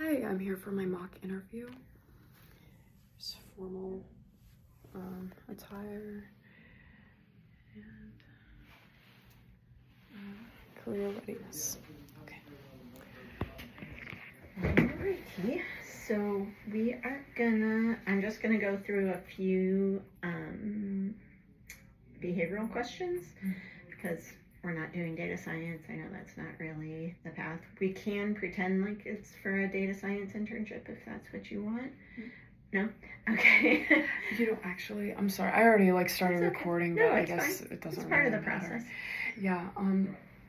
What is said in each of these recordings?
Hi, I'm here for my mock interview. Just formal attire and career readiness. Okay. Alrighty, so we are I'm just gonna go through a few behavioral questions because we're not doing data science. I know that's not really the path. We can pretend like it's for a data science internship if that's what you want. No? Okay. You know, actually, I'm sorry. I already started recording, but I guess fine. it doesn't It's part really of the matter. process. Yeah,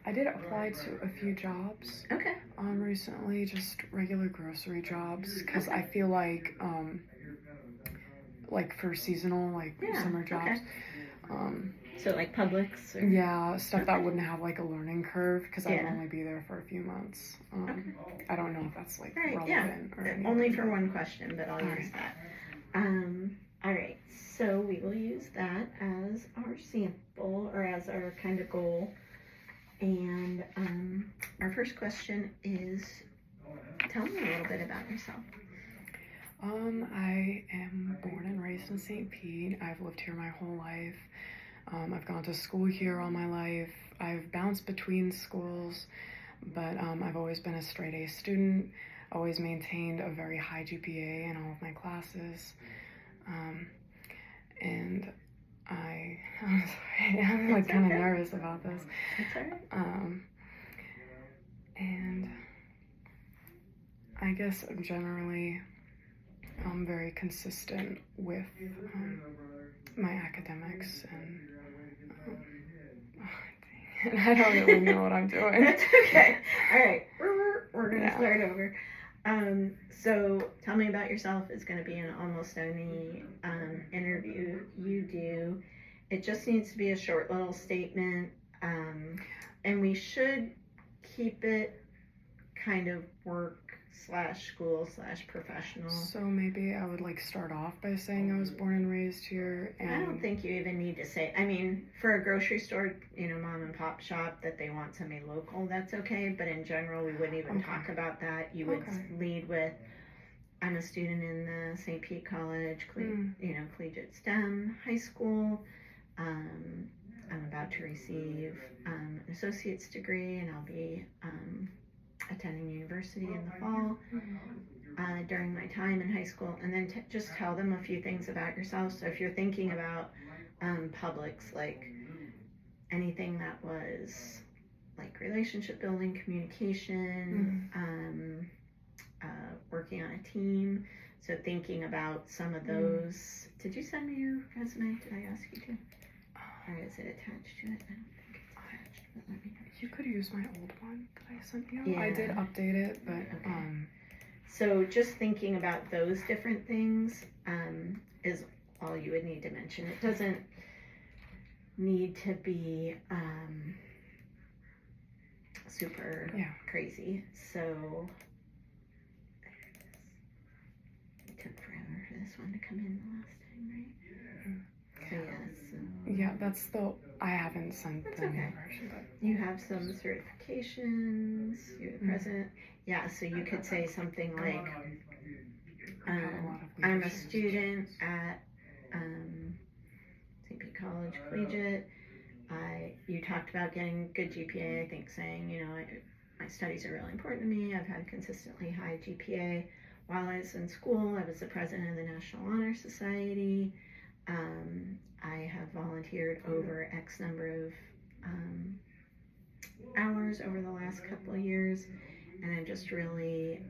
I did apply to a few jobs. Okay. Recently, just regular grocery jobs, because I feel like for seasonal, summer jobs. Okay. So like Publix? Or... Yeah, stuff that wouldn't have a learning curve, because I'd only be there for a few months. Okay. I don't know if that's relevant or anything. Only for one question, but I'll use that. Alright, so we will use that as our sample, or as our kind of goal. And our first question is, tell me a little bit about yourself. I am born and raised in St. Pete. I've lived here my whole life. I've gone to school here all my life. I've bounced between schools, but I've always been a straight A student, always maintained a very high GPA in all of my classes. And I'm sorry, I'm kind of nervous about this. That's all right. And I guess generally I'm very consistent with my academics, and I don't really know what I'm doing. That's okay. All right, we're gonna start over. So tell me about yourself is going to be in almost any interview you do. It just needs to be a short little statement, and we should keep it kind of work/school/professional. So maybe I would start off by saying I was born and raised here. And I don't think you even need to say, I mean, for a grocery store, mom and pop shop that they want somebody local, that's okay. But in general, we wouldn't even talk about that. You would lead with, I'm a student in the St. Pete College, collegiate STEM high school. I'm about to receive an associate's degree, and I'll be attending university in the fall during my time in high school. And then just tell them a few things about yourself. So if you're thinking about Publix, anything that was relationship building, communication, working on a team. So thinking about some of those. Did you send me your resume? Did I ask you to? Or is it attached to it? I don't think it's attached, but let me know. You could use my old one that I sent you. Yeah. I did update it, but So just thinking about those different things is all you would need to mention. It doesn't need to be super crazy. So it took forever for this one to come in the last time, right? I haven't sent the new version, but you have some certifications, you're present. Yeah, so you could say something like, I'm a student at St. Pete College Collegiate. You talked about getting good GPA, I think saying, my studies are really important to me. I've had consistently high GPA. While I was in school, I was the president of the National Honor Society. I have volunteered over X number of hours over the last couple of years, and I just really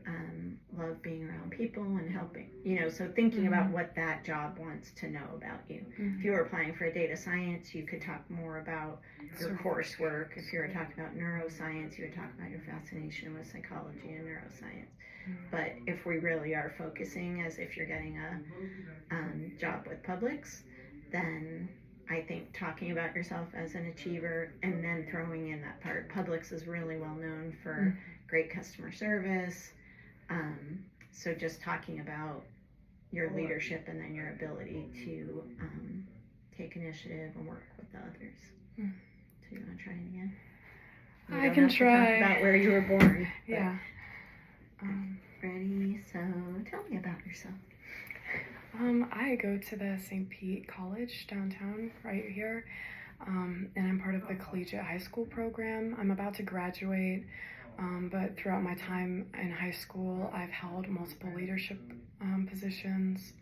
love being around people and helping, so thinking about what that job wants to know about you. If you were applying for a data science, you could talk more about your coursework. If you were talking about neuroscience, you would talk about your fascination with psychology and neuroscience. But if we really are focusing as if you're getting a job with Publix, then I think talking about yourself as an achiever and then throwing in that part. Publix is really well known for great customer service. So just talking about your leadership and then your ability to take initiative and work with the others. So you want to try it again? I can try. Talk about where you were born. Yeah. Ready? Tell me about yourself. I go to the St. Pete College downtown right here, and I'm part of the collegiate high school program. I'm about to graduate, but throughout my time in high school, I've held multiple leadership positions.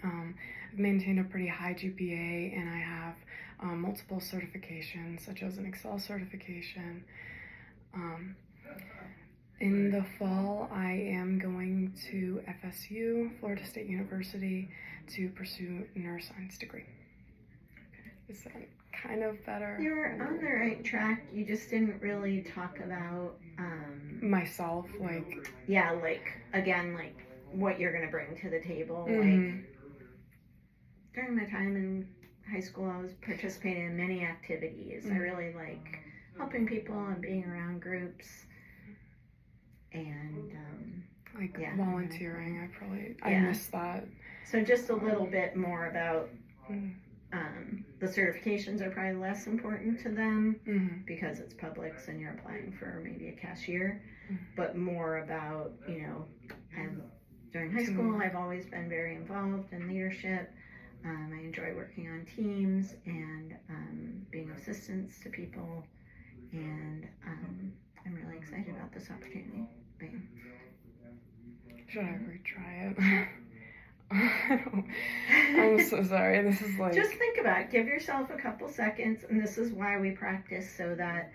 I've maintained a pretty high GPA, and I have multiple certifications, such as an Excel certification. In the fall, I am going to FSU, Florida State University, to pursue a neuroscience degree. Is that kind of better? You're on the right track. You just didn't really talk about myself, like again, what you're gonna bring to the table. Mm-hmm. Like during my time in high school, I was participating in many activities. I really like helping people and being around groups. And volunteering, I miss that. So just a little bit more about the certifications are probably less important to them because it's Publix and you're applying for maybe a cashier, but more about, during high school I've always been very involved in leadership. I enjoy working on teams and being of assistance to people, and I'm really excited about this opportunity. Should I retry it? I'm so sorry. This is like... Just think about it. Give yourself a couple seconds, and this is why we practice, so that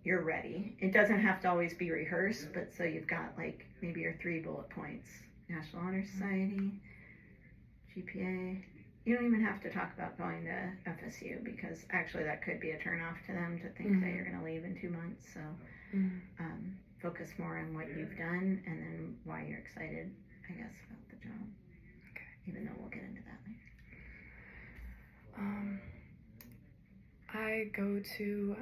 you're ready. It doesn't have to always be rehearsed, but so you've got maybe your 3 bullet points. National Honor Society, GPA. You don't even have to talk about going to FSU, because actually that could be a turnoff to them to think that you're going to leave in 2 months. So focus more on what you've done and then why you're excited, I guess, about the job. Okay. Even though we'll get into that later. I go to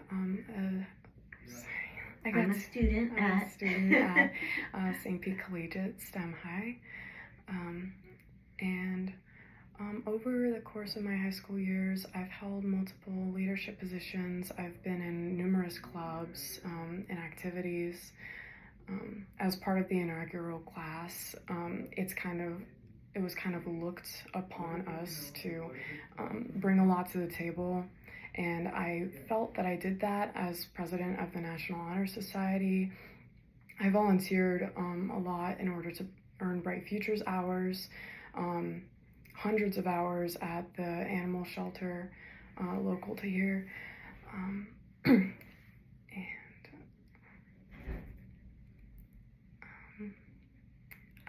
I'm a student at St. Pete Collegiate STEM High, and over the course of my high school years, I've held multiple leadership positions. I've been in numerous clubs and activities. As part of the inaugural class, it was kind of looked upon us to bring a lot to the table, and I felt that I did that as president of the National Honor Society. I volunteered a lot in order to earn Bright Futures hours. Hundreds of hours at the animal shelter local to here.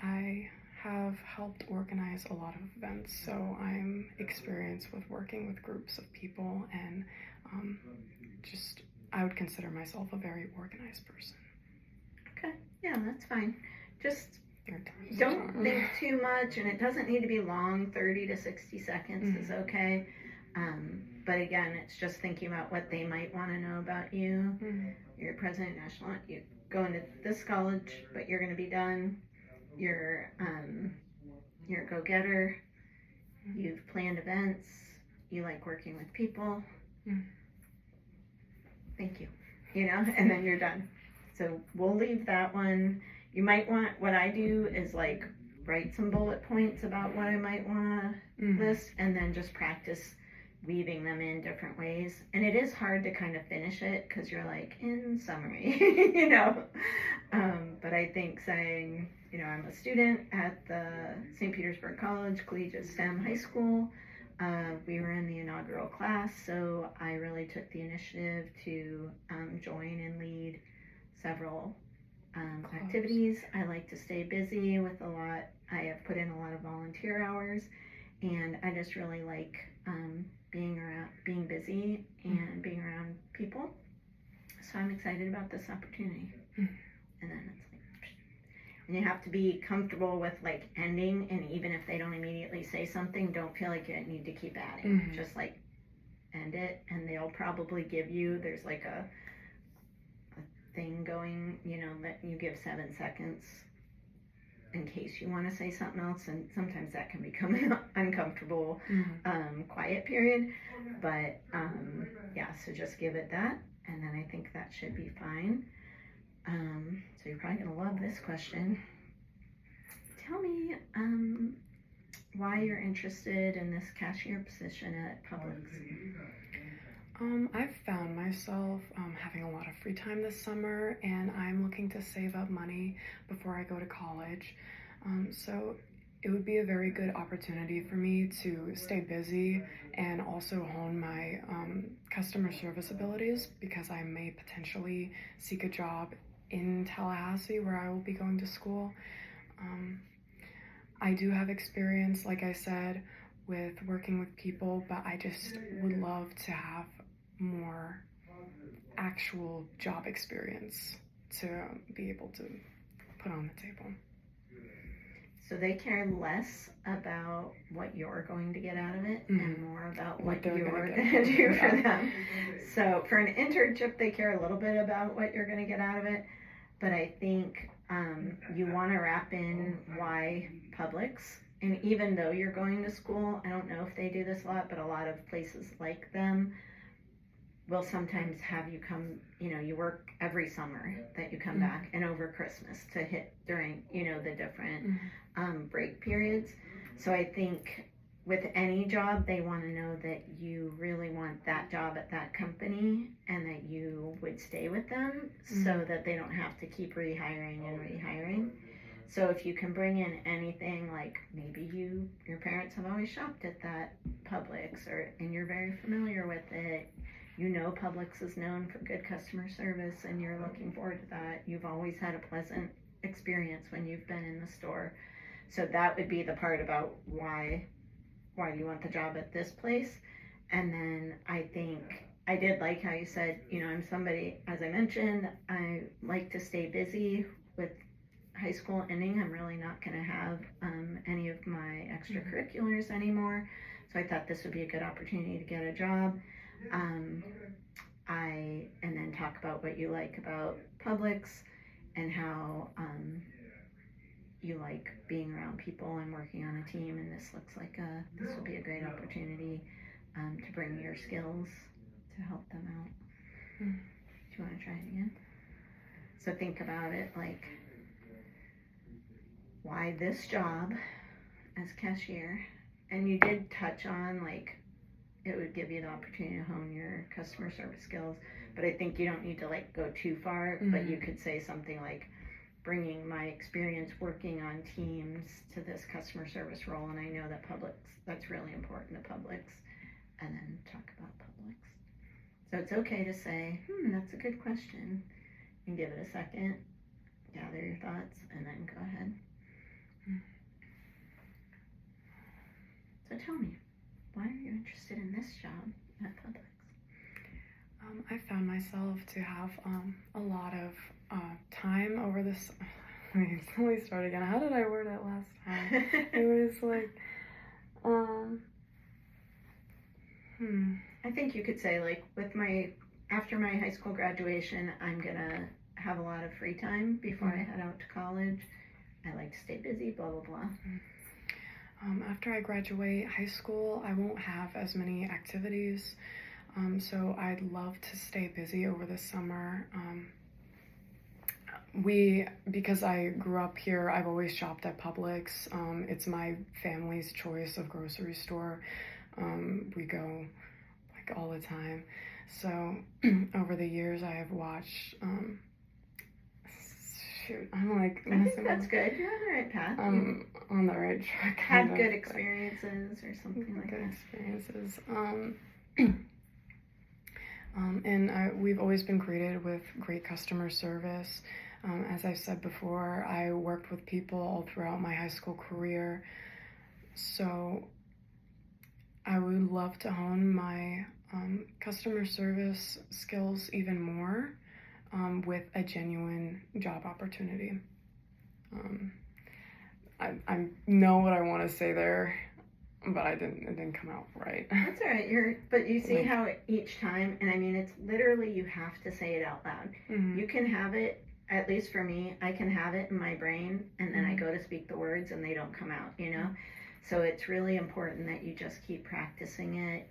I have helped organize a lot of events, so I'm experienced with working with groups of people, and I would consider myself a very organized person. Okay, yeah, that's fine. Just don't think too much, and it doesn't need to be long. 30 to 60 seconds is okay. But again, it's just thinking about what they might want to know about you. You're president of National Honor. You go into this college, but you're going to be done. You're a go-getter. You've planned events. You like working with people. Thank you. And then you're done. So we'll leave that one. You might want, what I do is write some bullet points about what I might want to list, and then just practice weaving them in different ways. And it is hard to kind of finish it because you're in summary, but I think saying, I'm a student at the St. Petersburg College Collegiate STEM High School. We were in the inaugural class, so I really took the initiative to join and lead several activities. I like to stay busy with a lot. I have put in a lot of volunteer hours, and I just really like being busy and being around people. So I'm excited about this opportunity. And then it's and you have to be comfortable with ending, and even if they don't immediately say something, don't feel like you need to keep adding. Just end it, and they'll probably give you, there's a thing going, that you give 7 seconds in case you want to say something else, and sometimes that can become an uncomfortable quiet period, but so just give it that, and then I think that should be fine. So you're probably going to love this question. tell me why you're interested in this cashier position at Publix. I've found myself having a lot of free time this summer, and I'm looking to save up money before I go to college. So it would be a very good opportunity for me to stay busy and also hone my customer service abilities, because I may potentially seek a job in Tallahassee where I will be going to school. I do have experience, like I said, with working with people, but I just would love to have more actual job experience to be able to put on the table. So they care less about what you're going to get out of it and more about what you're going to do for them. So for an internship, they care a little bit about what you're going to get out of it. But I think you want to wrap in why Publix. And even though you're going to school, I don't know if they do this a lot, but a lot of places like them will sometimes have you come, you work every summer that you come back and over Christmas to hit during, the different break periods. So I think with any job, they want to know that you really want that job at that company and that you would stay with them so that they don't have to keep rehiring and rehiring. So if you can bring in anything like maybe your parents have always shopped at that Publix and you're very familiar with it, Publix is known for good customer service and you're looking forward to that. You've always had a pleasant experience when you've been in the store. So that would be the part about why you want the job at this place. And then I think I did like how you said, I'm somebody, as I mentioned, I like to stay busy. With high school ending, I'm really not going to have any of my extracurriculars anymore. So I thought this would be a good opportunity to get a job. And then talk about what you like about Publix and how you like being around people and working on a team. And this looks like this would be a great opportunity to bring your skills to help them out. Do you want to try it again? So think about it like, why this job as cashier? And you did touch on like it would give you the opportunity to hone your customer service skills, but I think you don't need to like go too far. But you could say something like, bringing my experience working on teams to this customer service role, and I know that that's really important to Publix, and then talk about Publix. So it's okay to say, that's a good question, and give it a second, gather your thoughts, and then go ahead. So tell me, why are you interested in this job at Publix? I found myself to have a lot of time over this. Let me start again. How did I word it last time? It was like, I think you could say like, after my high school graduation, I'm gonna have a lot of free time before I head out to college. I like to stay busy, blah blah blah. After I graduate high school, I won't have as many activities. So I'd love to stay busy over the summer. Because I grew up here, I've always shopped at Publix. It's my family's choice of grocery store. We go like all the time. So over the years, I have watched. I'm like. I think that's good. You're on the right path. On the right track. Had good experiences or something like that. Good experiences. And we've always been greeted with great customer service. As I've said before, I worked with people all throughout my high school career. So I would love to hone my customer service skills even more with a genuine job opportunity. I know what I want to say there, but it didn't come out right. That's all right. But you see how each time, and I mean, it's literally you have to say it out loud. You can have it, at least for me, I can have it in my brain, and then I go to speak the words and they don't come out, So it's really important that you just keep practicing it.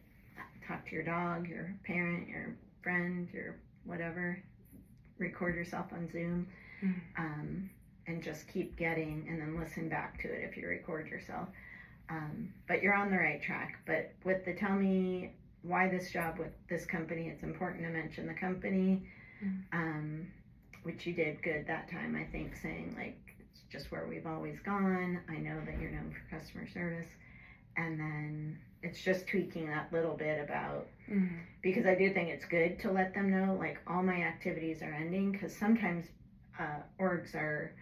Talk to your dog, your parent, your friend, your whatever. Record yourself on Zoom, and and just keep getting, and then listen back to it if you record yourself. But you're on the right track. But with the tell me why this job with this company, it's important to mention the company, which you did good that time, I think, saying like, it's just where we've always gone. I know that you're known for customer service. And then it's just tweaking that little bit about, because I do think it's good to let them know, like, all my activities are ending, because sometimes orgs are,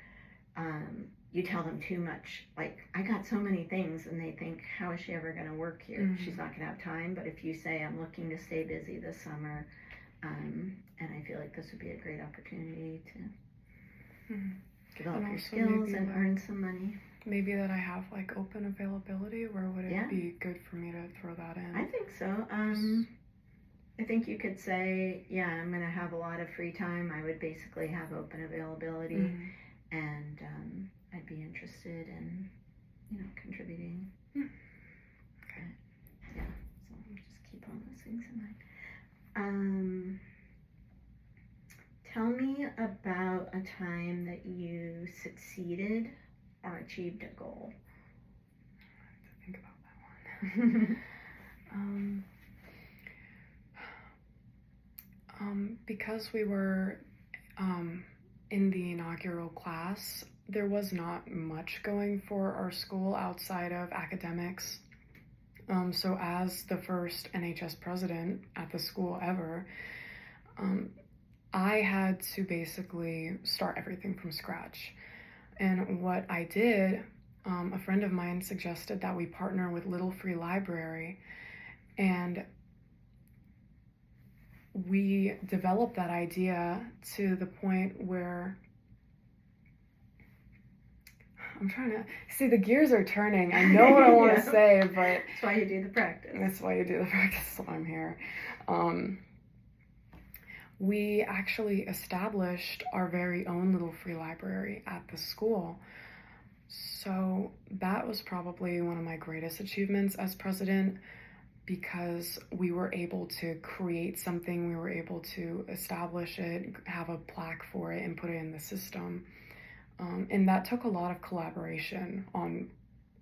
you tell them too much, like, I got so many things, and they think, how is she ever going to work here? She's not going to have time. But if you say, I'm looking to stay busy this summer, and I feel like this would be a great opportunity to develop your skills and earn some money. Maybe that I have like open availability, where would it be good for me to throw that in? I think so. I think you could say, yeah, I'm going to have a lot of free time. I would basically have open availability, and I'd be interested in, contributing. Okay. Yeah, so just keep all those things in mind. Tell me about a time that you succeeded or achieved a goal. I have to think about that one. Because we were in the inaugural class, there was not much going for our school outside of academics. So as the first NHS president at the school ever, I had to basically start everything from scratch. And what I did, a friend of mine suggested that we partner with Little Free Library, and we developed that idea to the point where I'm trying to see, the gears are turning. I know what I want to say, but that's why you do the practice. That's why you do the practice. So I'm here. We actually established our very own Little Free Library at the school. So that was probably one of my greatest achievements as president, because we were able to create something, we were able to establish it, have a plaque for it, and put it in the system. And that took a lot of collaboration on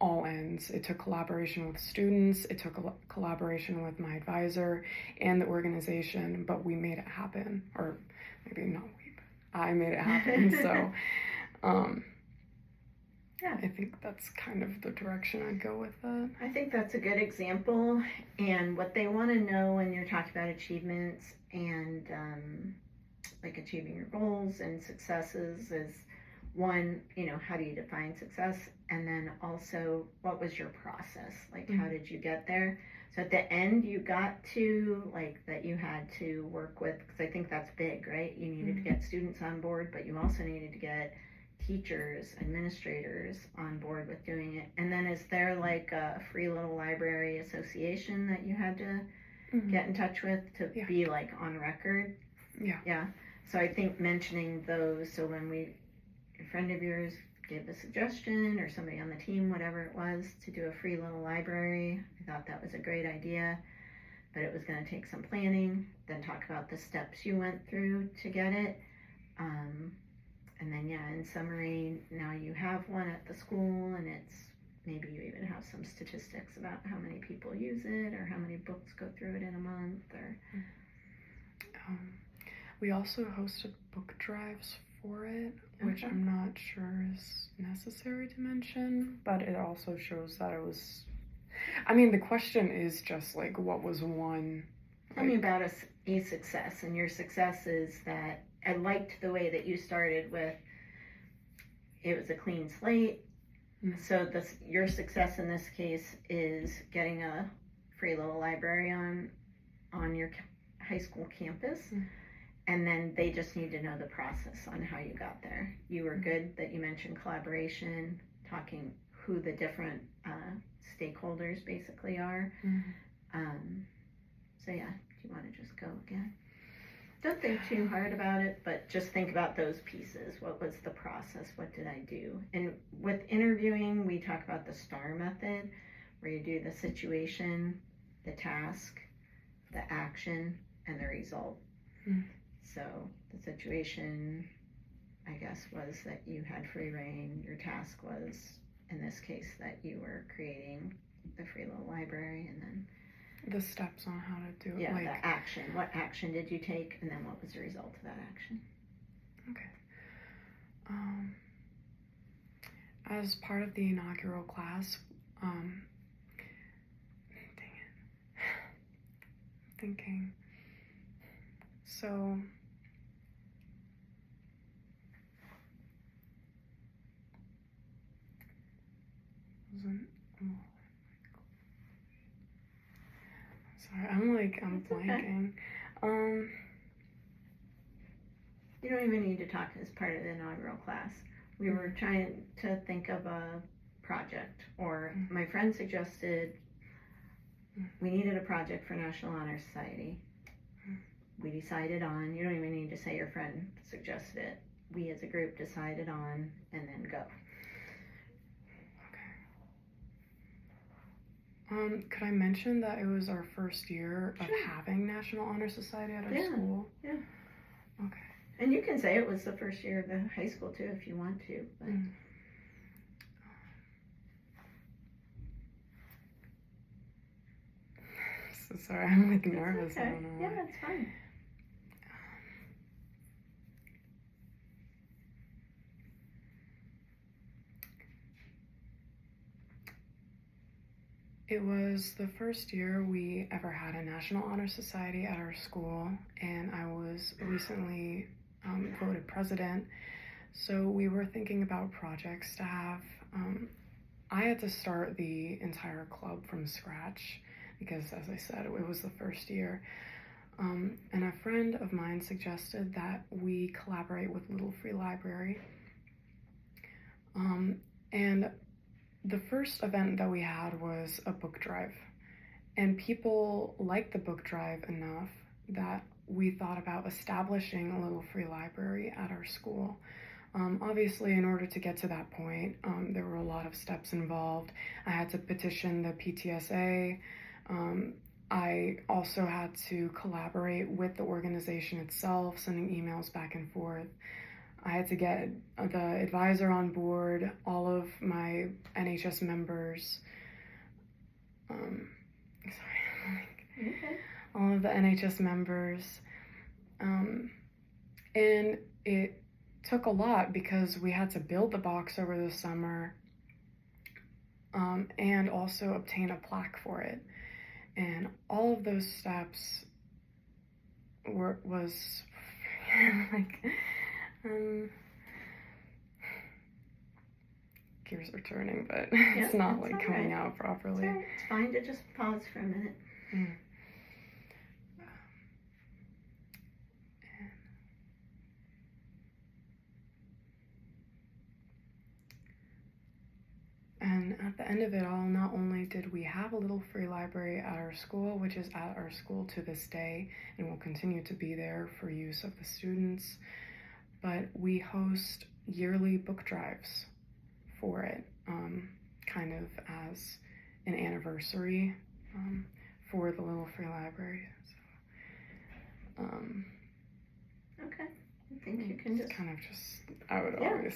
all ends. It took collaboration with students, it took a collaboration with my advisor and the organization, but we made it happen. Or maybe not we, but I made it happen. So yeah, I think that's kind of the direction I'd go with that. I think that's a good example. And what they want to know when you're talking about achievements and like achieving your goals and successes is, one, how do you define success? And then also, what was your process? Like, how did you get there? So at the end, you got to, like, that you had to work with, because I think that's big, right? You needed to get students on board, but you also needed to get teachers, administrators on board with doing it. And then is there like a Free Little Library Association that you had to get in touch with to be like on record? Yeah. So I think mentioning those, so when a friend of yours gave the suggestion, or somebody on the team, whatever it was, to do a Free Little Library, I thought that was a great idea, but it was going to take some planning, then talk about the steps you went through to get it. And then, in summary, now you have one at the school, and it's, maybe you even have some statistics about how many people use it, or how many books go through it in a month, or... We also hosted book drives for it, which I'm not sure is necessary to mention, but it also shows that it was, the question is just like, what was one? Tell me about a success, and your success is that I liked the way that you started with, it was a clean slate. So your success in this case is getting a Free Little Library on your high school campus. And then they just need to know the process on how you got there. You were good that you mentioned collaboration, talking who the different stakeholders basically are. So yeah, do you want to just go again? Don't think too hard about it, but just think about those pieces. What was the process? What did I do? And with interviewing, we talk about the STAR method, where you do the situation, the task, the action, and the result. So the situation, I guess, was that you had free reign. Your task was, in this case, that you were creating the free little library, and then the steps on how to do it. Yeah, like, the action. What action did you take, and then what was the result of that action? Okay. As part of the inaugural class, dang it, I'm thinking. So, sorry, I'm It's okay. blanking. You don't even need to talk as part of the inaugural class. We were trying to think of a project, or my friend suggested we needed a project for National Honor Society. We decided on, you don't even need to say your friend suggested it. We as a group decided on, and then go. Could I mention that it was our first year of having National Honor Society at our school? Yeah. Okay. And you can say it was the first year of the high school too, if you want to. But. So sorry, I'm nervous. Okay. I don't know why. Yeah, that's fine. It was the first year we ever had a National Honor Society at our school, and I was recently voted president. So we were thinking about projects to have. I had to start the entire club from scratch because, as I said, it was the first year. And a friend of mine suggested that we collaborate with Little Free Library. And the first event that we had was a book drive. And people liked the book drive enough that we thought about establishing a Little Free Library at our school. Obviously, in order to get to that point, there were a lot of steps involved. I had to petition the PTSA. I also had to collaborate with the organization itself, sending emails back and forth. I had to get the advisor on board, all of my NHS members. All of the NHS members. And it took a lot because we had to build the box over the summer and also obtain a plaque for it. And all of those steps was gears are turning, but it's not coming out properly. It's fine to just pause for a minute. And at the end of it all, not only did we have a Little Free Library at our school, which is at our school to this day and will continue to be there for use of the students, but we host yearly book drives for it, kind of as an anniversary for the Little Free Library. So, okay, I think you can just kind of I would always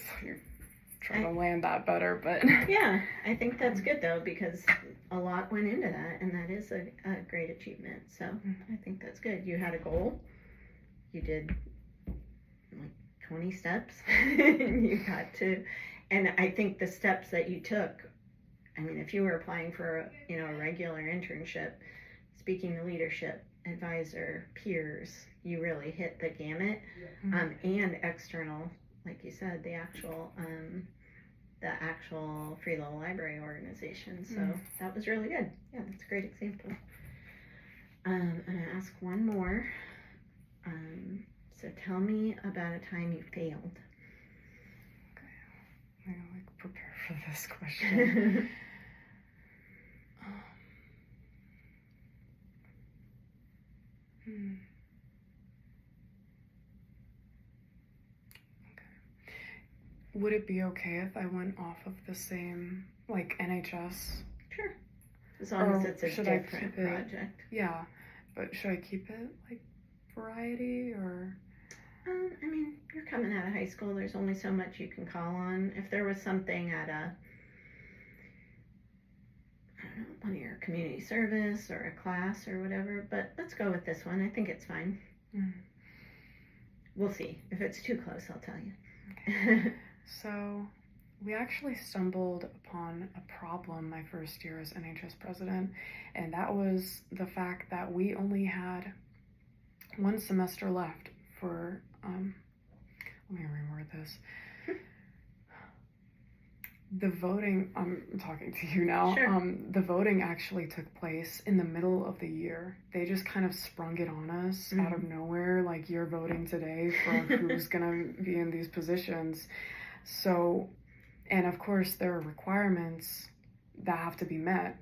try to land that better, but yeah, I think that's good though, because a lot went into that, and that is a great achievement. So I think that's good. You had a goal. You did like 20 steps. You got to, and I think the steps that you took. I mean, if you were applying for a regular internship, speaking to leadership, advisor, peers, you really hit the gamut, and external, like you said, the actual Free Little Library organization. So that was really good. Yeah, that's a great example. I'm gonna ask one more. So tell me about a time you failed. Okay, I'm gonna prepare for this question. Would it be okay if I went off of the same, NHS? Sure. As long as it's a different project. Yeah, but should I keep it, variety, or? I mean, you're coming out of high school. There's only so much you can call on. If there was something at I don't know, one of your community service or a class or whatever, but let's go with this one. I think it's fine. Mm. We'll see. If it's too close, I'll tell you. Okay. So we actually stumbled upon a problem my first year as NHS president, and that was the fact that we only had one semester left for, let me reword this. The voting, I'm talking to you now. Sure. The voting actually took place in the middle of the year. They just kind of sprung it on us out of nowhere, like, you're voting today for who's gonna be in these positions. So, and of course there are requirements that have to be met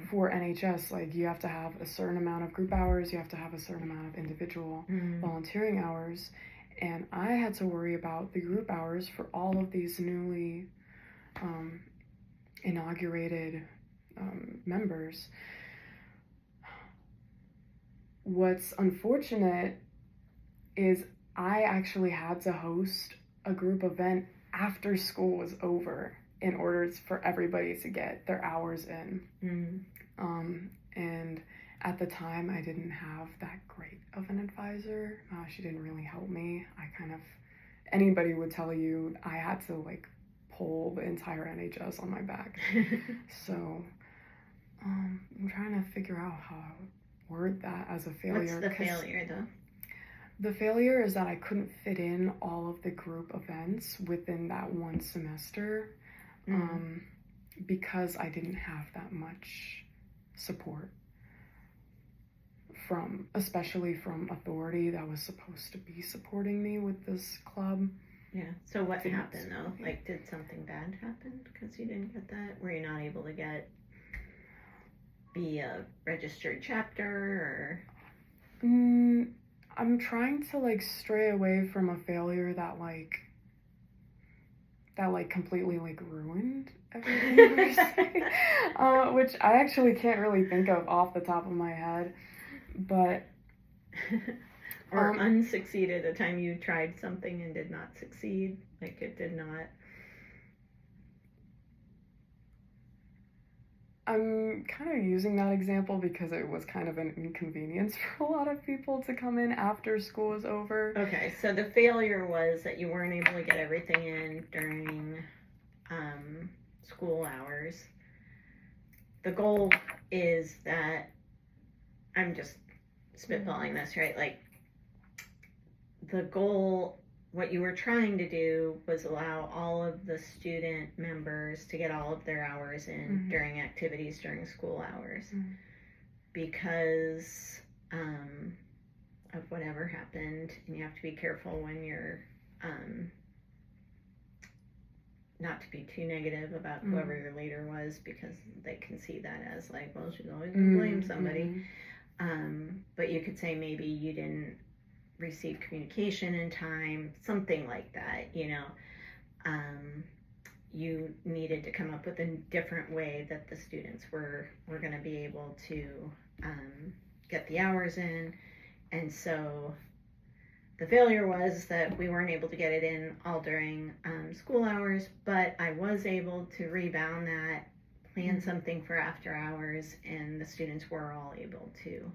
for NHS. Like, you have to have a certain amount of group hours, you have to have a certain amount of individual volunteering hours, and I had to worry about the group hours for all of these newly inaugurated members. What's unfortunate is I actually had to host a group event after school was over in order for everybody to get their hours in. And at the time, I didn't have that great of an advisor. She didn't really help me. Anybody would tell you I had to, like, pull the entire NHS on my back. So I'm trying to figure out how I would word that as a failure. What's the failure, though? The failure is that I couldn't fit in all of the group events within that one semester because I didn't have that much support especially from authority that was supposed to be supporting me with this club. Yeah. So what happened, though? Like, did something bad happen because you didn't get that? Were you not able to be a registered chapter, or? I'm trying to, like, stray away from a failure that completely, like, ruined everything per se. Which I actually can't really think of off the top of my head, but or unsucceeded, a time you tried something and did not succeed, like it did not. I'm kind of using that example because it was kind of an inconvenience for a lot of people to come in after school was over. Okay, so the failure was that you weren't able to get everything in during school hours. The goal is that, I'm just spitballing this, right? Like, the goal, what you were trying to do was allow all of the student members to get all of their hours in during activities during school hours. Because of whatever happened, and you have to be careful when you're not to be too negative about whoever your leader was, because they can see that as like, well, she's always gonna blame somebody. But you could say maybe you didn't receive communication in time, something like that, you know. You needed to come up with a different way that the students were going to be able to get the hours in. And so the failure was that we weren't able to get it in all during school hours, but I was able to rebound that, plan something for after hours, and the students were all able to.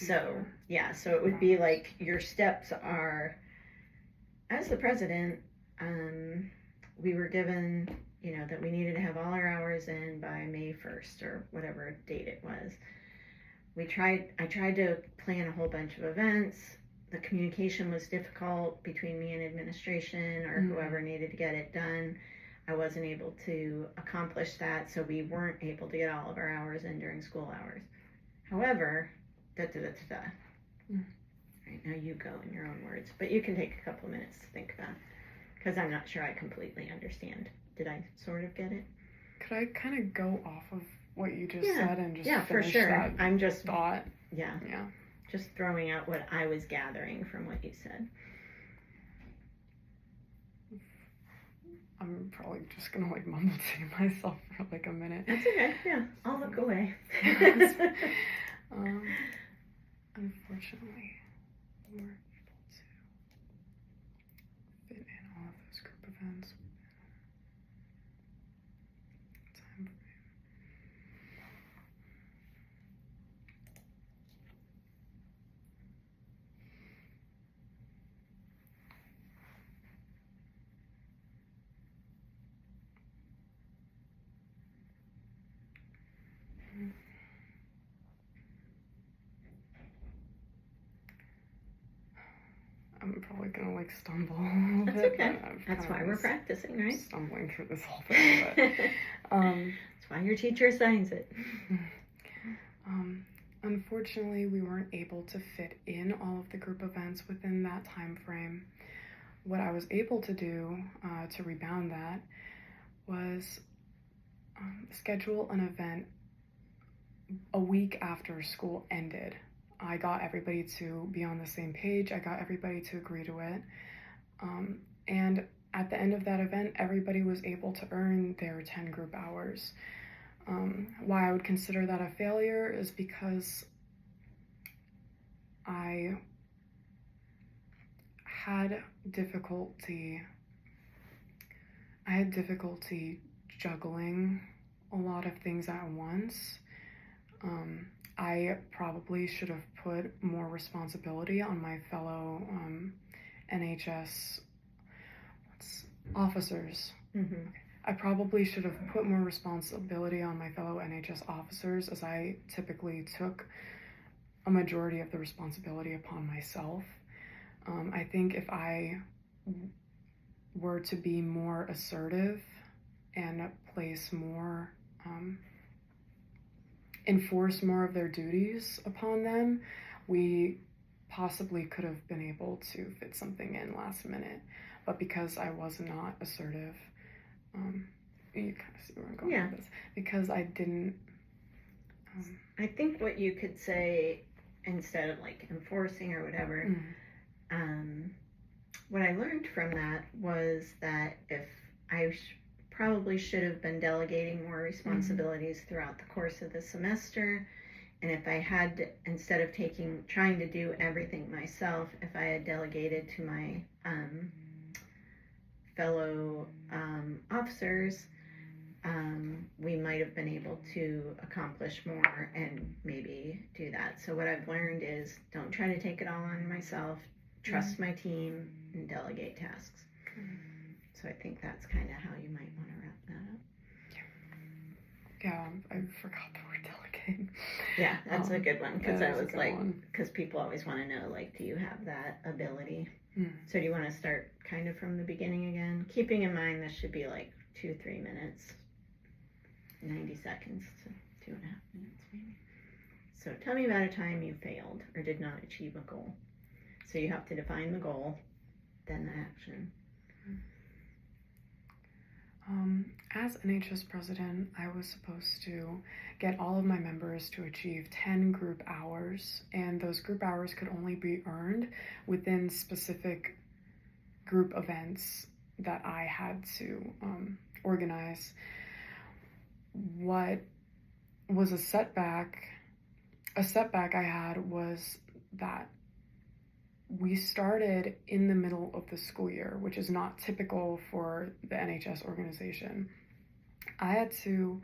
So, yeah, so it would be like your steps are, as the president, we were given, you know, that we needed to have all our hours in by May 1st or whatever date it was. I tried to plan a whole bunch of events. The communication was difficult between me and administration or whoever needed to get it done. I wasn't able to accomplish that, so we weren't able to get all of our hours in during school hours. However, Right, now you go in your own words, but you can take a couple minutes to think about it, because I'm not sure I completely understand. Did I sort of get it? Could I kind of go off of what you just said and just for finish sure. that I'm just thought? Yeah. Just throwing out what I was gathering from what you said. I'm probably just gonna like mumble to myself for like a minute. That's okay. Yeah, I'll look away. Unfortunately, we weren't able events. Time. I'm probably gonna like stumble a little That's bit. okay. That's why we're practicing, right? Stumbling through this whole thing, but that's why your teacher assigns it. Unfortunately, we weren't able to fit in all of the group events within that time frame. What I was able to do to rebound that was schedule an event a week after school ended. I got everybody to be on the same page. I got everybody to agree to it. And at the end of that event, everybody was able to earn their 10 group hours. Why I would consider that a failure is because I had difficulty juggling a lot of things at once. I probably should have put more responsibility on my fellow NHS officers. Mm-hmm. I probably should have put more responsibility on my fellow NHS officers, as I typically took a majority of the responsibility upon myself. I think if I were to be more assertive and place more, enforce more of their duties upon them, we possibly could have been able to fit something in last minute. But because I was not assertive, you kind of see where I'm going with this. Because I didn't. I think what you could say, instead of like enforcing or whatever, what I learned from that was that if I probably should have been delegating more responsibilities throughout the course of the semester, and if I had, instead of trying to do everything myself, if I had delegated to my fellow officers, we might have been able to accomplish more and maybe do that. So what I've learned is, don't try to take it all on myself, trust my team, and delegate tasks. So I think that's kind of how you might want to wrap that up. Yeah, I forgot the word delegate. Yeah, that's a good one, because I was like, because people always want to know, like, do you have that ability? So do you want to start kind of from the beginning again? Keeping in mind this should be like 2-3 minutes, 90 seconds to 2.5 minutes maybe. So tell me about a time you failed or did not achieve a goal. So you have to define the goal, then the action. As NHS president, I was supposed to get all of my members to achieve 10 group hours, and those group hours could only be earned within specific group events that I had to organize. What was a setback I had was that we started in the middle of the school year, which is not typical for the NHS organization. I had to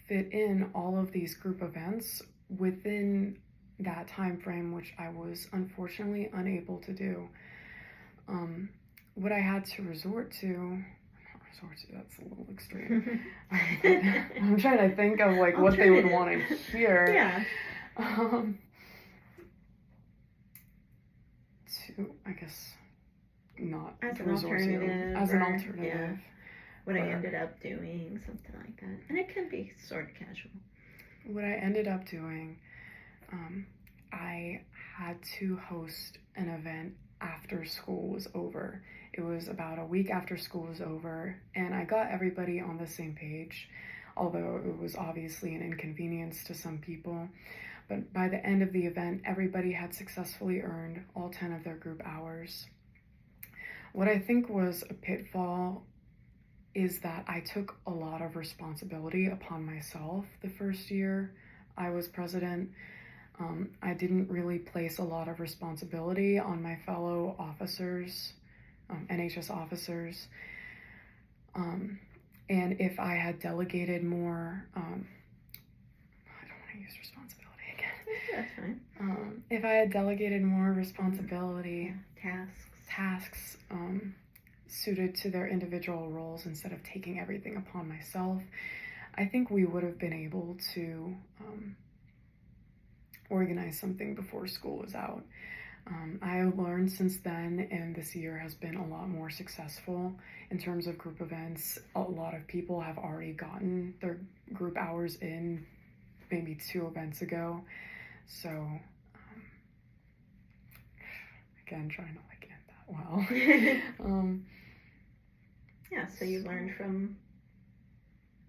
fit in all of these group events within that time frame, which I was unfortunately unable to do. What I had to resort to, that's a little extreme. I'm trying to think of like what they would want to hear. Yeah. To, I guess, not as an resort alternative. To, as an alternative. Yeah. What I ended up doing, something like that. And it can be sort of casual. What I ended up doing, I had to host an event after school was over. It was about a week after school was over, and I got everybody on the same page, although it was obviously an inconvenience to some people. But by the end of the event, everybody had successfully earned all 10 of their group hours. What I think was a pitfall is that I took a lot of responsibility upon myself the first year I was president. I didn't really place a lot of responsibility on my fellow officers NHS officers. And if I had delegated more, I don't want to use responsibility again. That's fine. If I had delegated more responsibility, tasks, suited to their individual roles instead of taking everything upon myself, I think we would have been able to organize something before school was out. I have learned since then, and this year has been a lot more successful in terms of group events. A lot of people have already gotten their group hours in maybe 2 events ago. So, again, trying to end that well. Yeah, so you learned from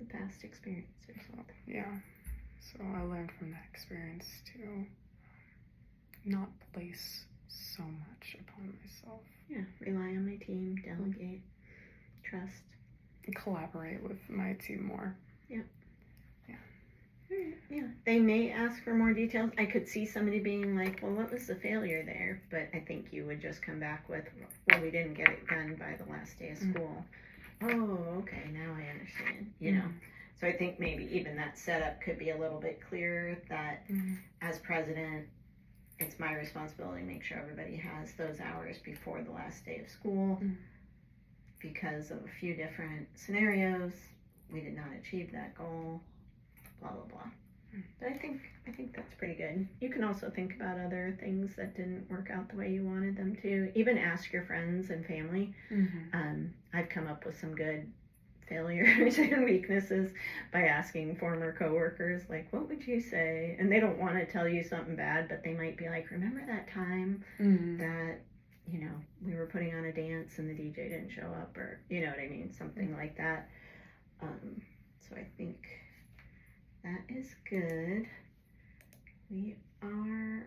the past experience or something. Yeah, so I learned from that experience to not place so much upon myself. Yeah, rely on my team, delegate, trust. Collaborate with my team more. Yeah. Yeah, they may ask for more details. I could see somebody being like, well, what was the failure there? But I think you would just come back with, well, we didn't get it done by the last day of school. Oh, okay, now I understand, you know. So I think maybe even that setup could be a little bit clearer that as president, it's my responsibility to make sure everybody has those hours before the last day of school. Because of a few different scenarios, we did not achieve that goal, blah, blah, blah. But I think that's pretty good. You can also think about other things that didn't work out the way you wanted them to. Even ask your friends and family. I've come up with some good failures and weaknesses by asking former coworkers, like, what would you say? And they don't want to tell you something bad, but they might be like, remember that time that, you know, we were putting on a dance and the DJ didn't show up, or, you know what I mean? Something like that. So I think that is good. We are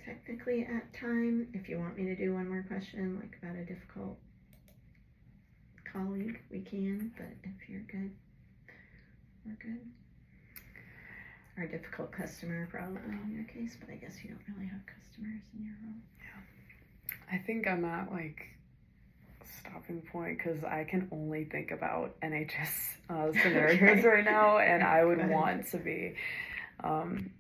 technically at time. If you want me to do one more question, like about a difficult colleague, we can, but if you're good, we're good. Or a difficult customer, probably in your case, but I guess you don't really have customers in your role. Yeah. I think I'm at stopping point because I can only think about NHS scenarios right now, and I would want to be